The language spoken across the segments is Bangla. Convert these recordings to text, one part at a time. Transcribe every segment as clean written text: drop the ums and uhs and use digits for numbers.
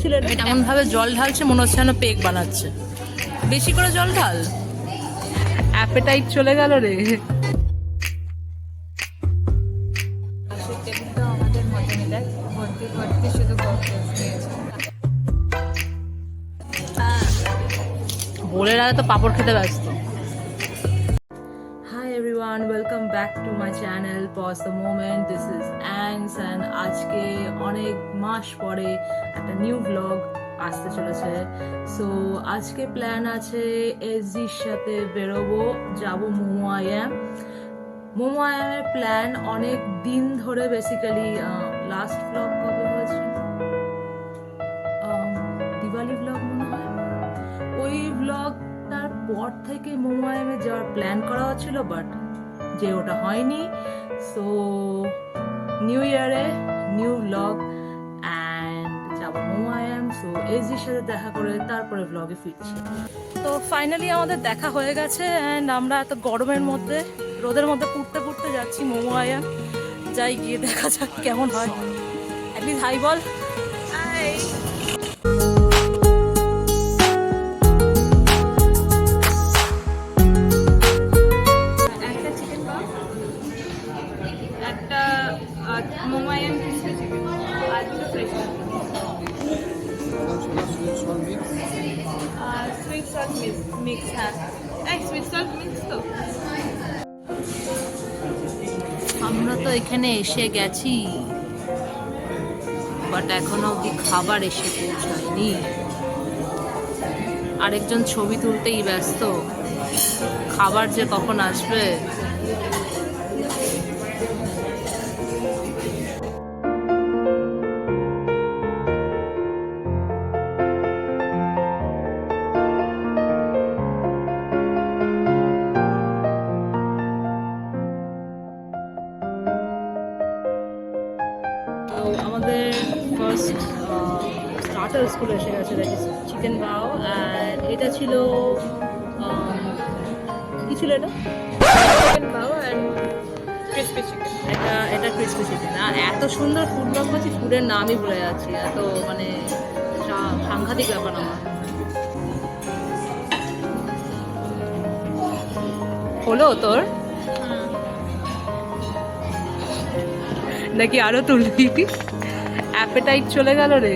ছিল এটা? এমন ভাবে জল ঢালছে মনে হচ্ছে যেন পেক বানাচ্ছে। বেশি করে জল ঢাল, অ্যাপেটাইট চলে গেল রে। আমাদের মতনই দেখ, ভর্তি ভর্তি শুধু বোলের আগে তো পাপড় খেতে ব্যস্ত। Hi everyone, welcome back to my channel Pause the Moment. This is Angs and আজকে অনেক মাস পরে একটা নিউ ব্লগ আসতে চলেছে। সো আজকে প্ল্যান আছে এসজির সাথে বেরোবো, যাব মোমো আইএম। মোমো আইএমের প্ল্যান অনেক দিন ধরে, বেসিক্যালি লাস্ট ব্লগ কবে হয়েছিল, দিওয়ালি ব্লগ মনে হয়, ওই ব্লগটার পর থেকে মোমো আইএমে যাওয়ার প্ল্যান করা হচ্ছিল, বাট যে ওটা হয়নি। সো নিউ ইয়ারে নিউ ব্লগ অ্যান্ড যাবো মোমো আইএম। সো এসজির সাথে দেখা করে তারপরে ব্লগে ফিরছি। তো ফাইনালি আমাদের দেখা হয়ে গেছে অ্যান্ড আমরা এত গরমের মধ্যে, রোদের মধ্যে পুড়তে পুড়তে যাচ্ছি মোমো আইএম। যাই গিয়ে দেখা যাক কেমন হয়। অ্যাটলিস্ট হাই বল। হাই। একটা মোমো আইএম ক্রিসপি চিকেন আর দুটো ফ্রেশ সুইট সল্ট মিক্স। হ্যাঁ, সুইট সল্ট মিক্স তো। আমরা তো এখানে এসে গেছি, বাট এখনো অব্দি খাবার এসে পৌঁছায়নি। আরেকজন ছবি তুলতেই ব্যস্ত, খাবার যে কখন আসবে। আমাদের ফার্স্ট স্টার্টার স্কুল এসে গেছে, that is chicken bao. And এটা ছিল কি ছিল এটা? Chicken bao and crispy chicken. এটা ক্রিসপি চিকেন। আর এত সুন্দর ফুড ব্লগ করছি, ফুডের নামই ভুলে যাচ্ছি। এত মানে সাংঘাতিক ব্যাপার আমার। হলো তোর নাকি আরো তুলবি? অ্যাপেটাইট চলে গেল রে।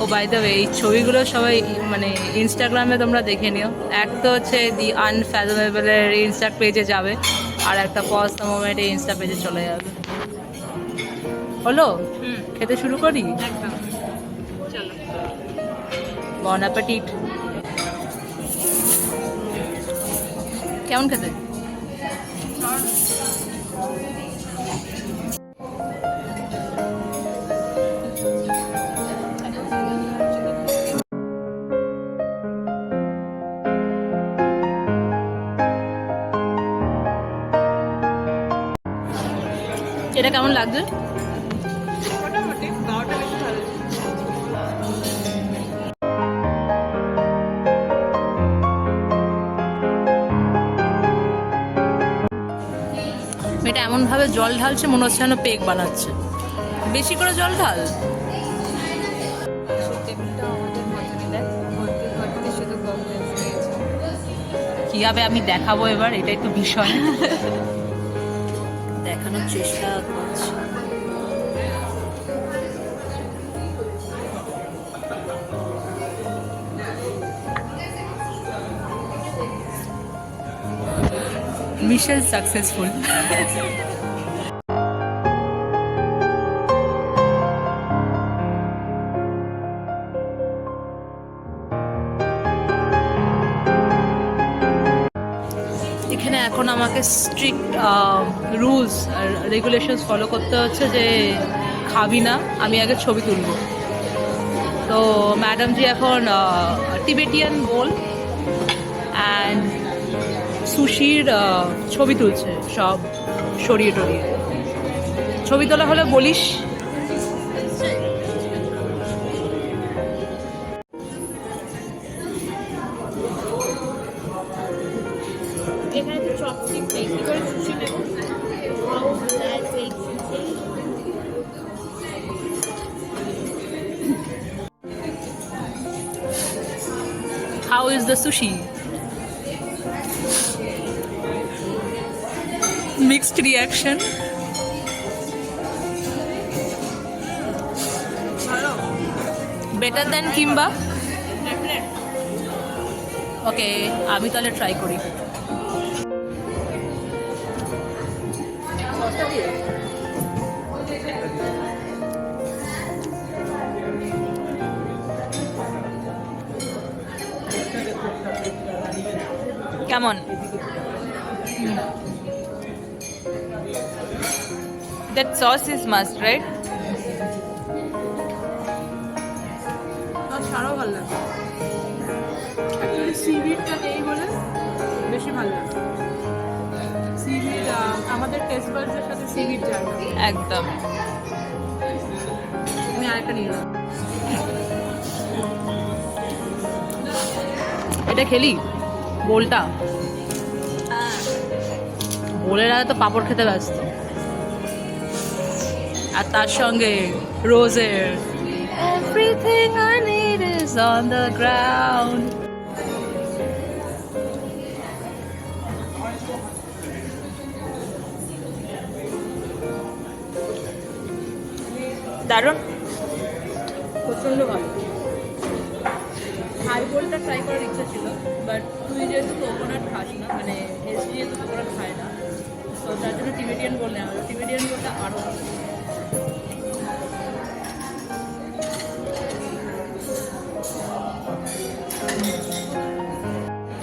ও বাই দ্য ওয়ে, এই ছবিগুলো সবাই মানে ইনস্টাগ্রামে তোমরা দেখে নিও। এক তো হচ্ছে দি আনফ্যাথমেবলের ইনস্টা পেজে যাবে, আর একটা পজ দ্য মোমেন্ট এই ইনস্টা পেজে চলে যাবে। হলো, খেতে শুরু করি। একদম, চলো। বন অ্যাপেটিট। কেমন খেতে? এটা কেমন লাগছে? মোটামুটি বাওটা বেশি ভালো। এটা এমন ভাবে জল ঢালছে মনে হচ্ছে যেন পেক বানাচ্ছে। বেশি করে জল ঢাল। টেবিলটা আমাদের মতনই দেখ, ভর্তি ভর্তি শুধু ককটেলস রয়েছে। কিভাবে আমি দেখাবো এবার, এটা একটু বিষয় দেখানোর চেষ্টা করছি। Mission successful. এখানে এখন আমাকে স্ট্রিক্ট রুলস আর রেগুলেশনস ফলো করতে হচ্ছে যে খাবি না, আমি আগে ছবি তুলব। তো ম্যাডাম জি এখন টিবেটিয়ান বোল অ্যান্ড সুশির ছবি তুলছে, সব সরিয়ে টরিয়ে। ছবি তোলা হলে বলিস। এখানে তো চপস্টিক নেই, কি করে সুশি নেব? is the sushi. Mixed reaction. ভালো Better than kimbap. ডেফিনেট ওকে, আমি তাহলে ট্রাই করি। কেমন? That sauce is must, right? ছাড়াও ভালো লাগে অ্যাকচুয়ালি সিভিডটা নেই বলে বেশি ভালো লাগে সিভিড আমাদের টেস্ট বাডসের সাথে সিভিড যায় না একদম। আমি আরেকটা নিয়ে নেব এটা খেলি বোলটা, বোলের আগে তো পাঁপড় খেতে ব্যস্ত, আর তার সঙ্গে রোজের Everything I need is on the ground. দারুণ, প্রচণ্ড ভালো হাই বোলটা ট্রাই করার ইচ্ছা ছিল, বাট তুই যেহেতু কোকোনাট খাস না, মানে এসডি যেহেতু কোকোনাট খায় না, তো তার জন্য টিবেটিয়ান বোল নেওয়া হলো। টিবেটিয়ান বোলটা আরও ভালো।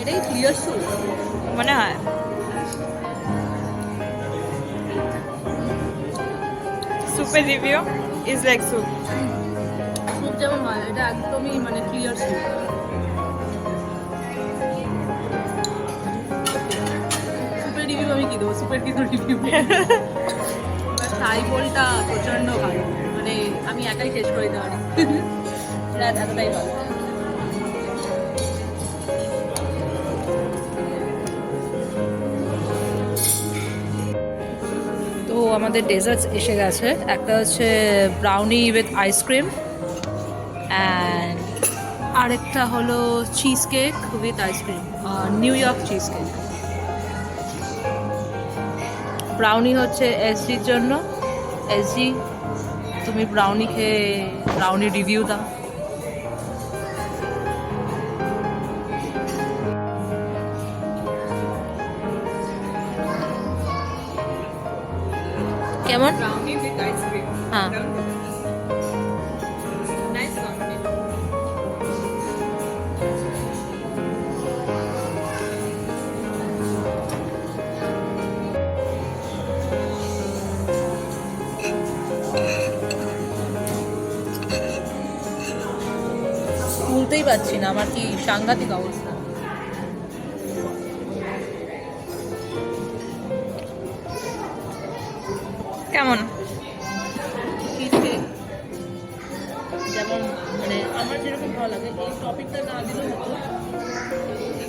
এটাই ক্লিয়ার স্যুপ মনে হয় সুপের review is like soup soup যেমন হয়, এটা একদমই মানে ক্লিয়ার স্যুপ। স্যুপের রিভিউ আমি কি দেবো, স্যুপের কিন্তু রিভিউ। থাই বোলটা প্রচণ্ড ভালো, মানে আমি একাই শেষ করে দিতে পারি, এতটাই ভালো। তো আমাদের ডেজার্টস এসে গেছে, একটা হচ্ছে ব্রাউনি উইথ আইসক্রিম অ্যান্ড আরেকটা হলো cheese cake with ice cream, new York cheese cake. Brownie হচ্ছে এসজির জন্য। এসজি, তুমি ব্রাউনি খেয়ে ব্রাউনি রিভিউ দাও। কেমন? ব্রাউনি উইথ আইসক্রিম হ্যাঁ, নাইস কম্বিনেশন তুলতেই পারছি না, আমার কি সাংঘাতিক অবস্থা। কেমন চিজ কেক যেমন, মানে আমার যেরকম ভালো লাগে, এই টপিকটা না দিলেও হতো,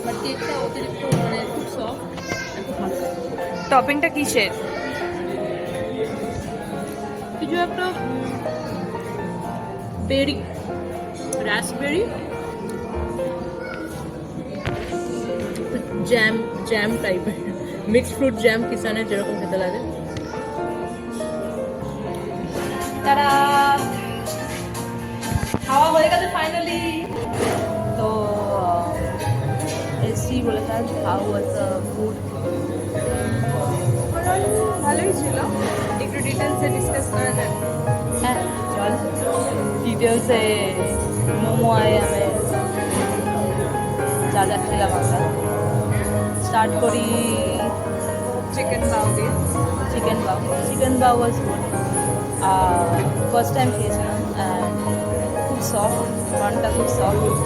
বাট কেকটা অতিরিক্ত মানে খুব সফট, খুব ভালো লাগে। টপিংটা কিসের কিছু একটা বেরি, রাসবেরি, জ্যাম জ্যাম টাইপের, মিক্সড ফ্রুট জ্যাম কিষানের যেরকম খেতে লাগে। তারা খাওয়া হয়ে গেছে ফাইনালি। তো এসি বলে কাজ হাউ ওয়াজ দ্য ফুড। ভালোই ছিল, একটু ডিটেলসে ডিসকাস করা যাক হ্যাঁ চল, ডিটেলসে মোমো আয়ামে যা যা খেলাম আমরা স্টার্ট করি। চিকেন পাও দিয়ে চিকেন বাউ, চিকেন বাউ ওয়াজ গুড, ফার্স্ট টাইম খেয়েছিলাম অ্যান্ড খুব সফট, বানটা খুব সফট,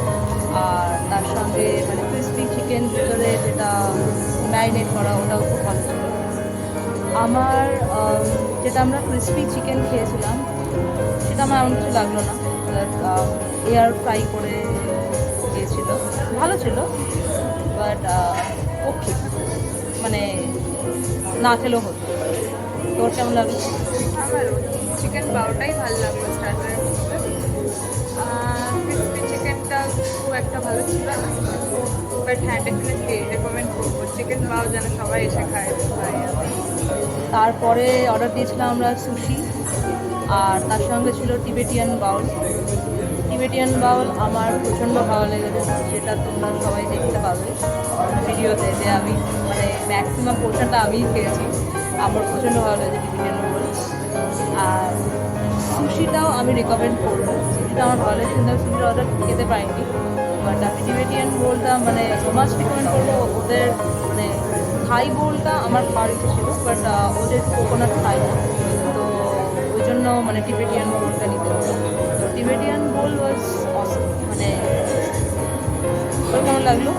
আর তার সঙ্গে মানে ক্রিসপি চিকেন ভিতরে যেটা ম্যারিনেট করা ওটাও খুব ভালো ছিল। আমার যেটা আমরা ক্রিসপি চিকেন খেয়েছিলাম সেটা আমার এমন কিছু লাগলো না, এয়ার ফ্রাই করে দিয়েছিল, ভালো ছিল, বাট ওকে, মানে না খেলেও হতো। তোর কেমন লাগলো? আমারও চিকেন পাওটাই ভালো লাগলো স্টার্টারের মধ্যে। ক্রিসপি চিকেনটা খুব একটা ভালো ছিল না, বাট হ্যাঁ ডেফিনেটলি রেকমেন্ড করবো। চিকেন বাও যেন সবাই এসে খায়। তারপরে অর্ডার দিয়েছিলাম আমরা সুশি, আর তার সঙ্গে ছিল টিবেটিয়ান বাউল। টিবেটিয়ান বাউল আমার প্রচণ্ড ভালো লেগেছে, যেটা তোমরা সবাই দেখতে পাবে ভিডিওতে, যে আমি মানে ম্যাক্সিমাম পোর্শনটা আমিই খেয়েছি। আমার প্রচণ্ড ভালো লেগেছে টিবেটিয়ান বাউল। আর সুশিটাও আমি রেকমেন্ড করবো, সুশিটা আমার ভালো লেগেছে, কিন্তু আমি সুশির অর্ডার খেতে পাইনি। বাট আমি টিবেটিয়ান বোলটা মানে মাস্ট রিকমেন্ড করবো। ওদের মানে থাই বোলটা আমার খাওয়ার ইচ্ছে ছিল, বাট ওদের কোকোনাট থাই না, তো ওই জন্য মানে টিবেটিয়ান বোলটা নিতে হতো। তো টিবেটিয়ান বোল ওয়াজ অসম, মানে তোর কেমন লাগলো?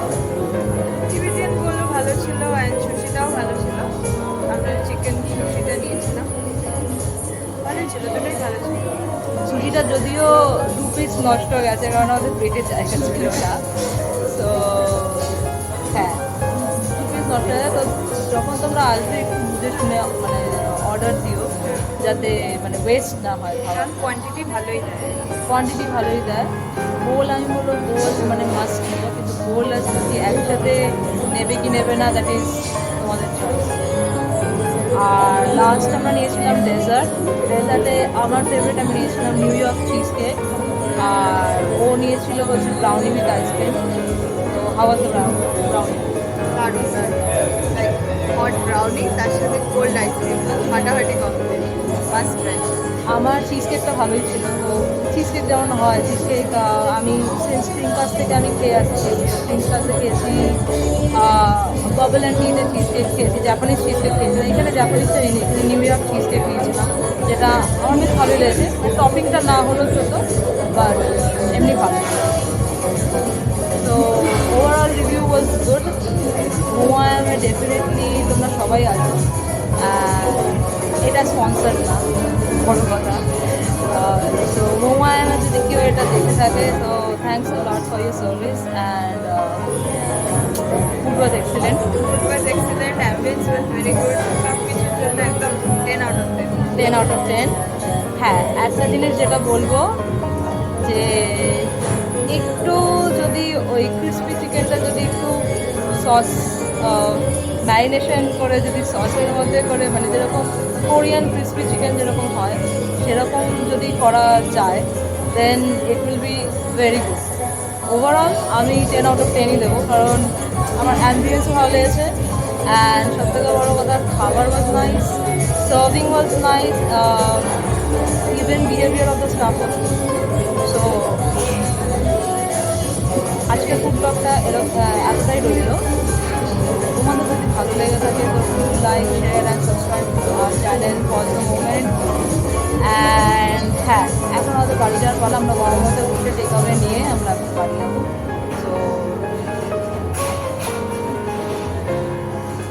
টিবেটিয়ান গুলো ভালো ছিল, অ্যান্ড সুশিটাও ভালো ছিল। আমরা চিকেন সুশিটা নিয়েছিলাম, ভালোই ছিল, দুটোই ভালো ছিল। সুশিটা যদিও 2 পিস নষ্ট হয়ে গেছে, কারণ আমাদের পেটে জায়গা ছিল না। তো হ্যাঁ, 2 পিস নষ্ট হয়ে যায়। তো যখন তোমরা আসবে একটু বুঝে শুনে মানে অর্ডার দিও, যাতে মানে ওয়েস্ট না হয় খাবার। কারণ কোয়ান্টিটি ভালোই দেয়। কোয়ান্টিটি ভালোই দেয়। বোল আমি বলবো বোল মানে মাস্ট নিও, কিন্তু বোল আর সুশি একসাথে নেবে কি নেবে না দ্যাট ইজ তোমাদের চয়েস। আর লাস্ট আমরা নিয়েছিলাম ডেজার্টে আমার ফেভারিট আমি নিয়েছিলাম নিউ ইয়র্ক চিজ কেক, আর ও নিয়েছিল হচ্ছে ব্রাউনি উইথ আইসক্রিম। তো হাওয়া তো ব্রাউনি দারুণ লাইক হট ব্রাউনি তার সাথে কোল্ড আইসক্রিম, ফাটাফাটি কম্বিনেশন, ফার্স্ট ট্রাই। আমার চিজ কেকটা ভালোই ছিল। তো চিজ কেক যেমন হয়, চিজ কেক আমি স্প্রিং কাস থেকে আমি খেয়ে আসছি, স্প্রিং কাসে খেয়েছি, বাবল অ্যান্ড টিতে চিজ কেক খেয়েছি, জাপানিজ চিজ কেক খেয়েছিলাম। এখানে জাপানিজটা নিয়ে এখানে নিউ ইয়র্ক চিজ কেক নিয়েছিলাম, যেটা আমার বেশ ভালোই লেগেছে। টপিংটা না হলেও ছোটো, বাট এমনি ভালো। তো ওভারঅল রিভিউ ওয়াজ গুড। মোয়ামে ডেফিনেটলি তোমরা সবাই আছো, এটা স্পন্সার না, বড় কথা। সো মোয়ামে যদি কেউ এটা দেখে থাকে, তো thanks a lot for your service, and food was excellent. Food was excellent, ambience was very good, সব কিছুর জন্য একদম 10 আউট অফ 10। 10 out of 10। হ্যাঁ, একটা জিনিস যেটা বলবো, যে একটু যদি ওই ক্রিসপি চিকেনটা যদি একটু সস ম্যারিনেশন করে, যদি সসের মধ্যে করে, মানে যেরকম কোরিয়ান ক্রিসপি চিকেন যেরকম হয় সেরকম যদি করা যায়, then it will be very good. Overall আমি 10 আউট অফ 10ই দেবো, কারণ আমার অ্যাম্বিয়েন্সও ভালো লেগেছে, অ্যান্ড সবথেকে বড়ো কথা খাবার was nice, serving was nice, even behaviour of the staff was good. So আজকের ফুড ব্লগটা এরকম এতটাই রইল। তোমাদের যদি ভালো লেগে থাকে তো like, share and subscribe to our channel for the moment. And হ্যাঁ, এখন আমাদের বাড়ি যাওয়ার পর আমরা গরম মধ্যে উঠে টেক আওয়ে নিয়ে আমরা বাড়ি যাবো।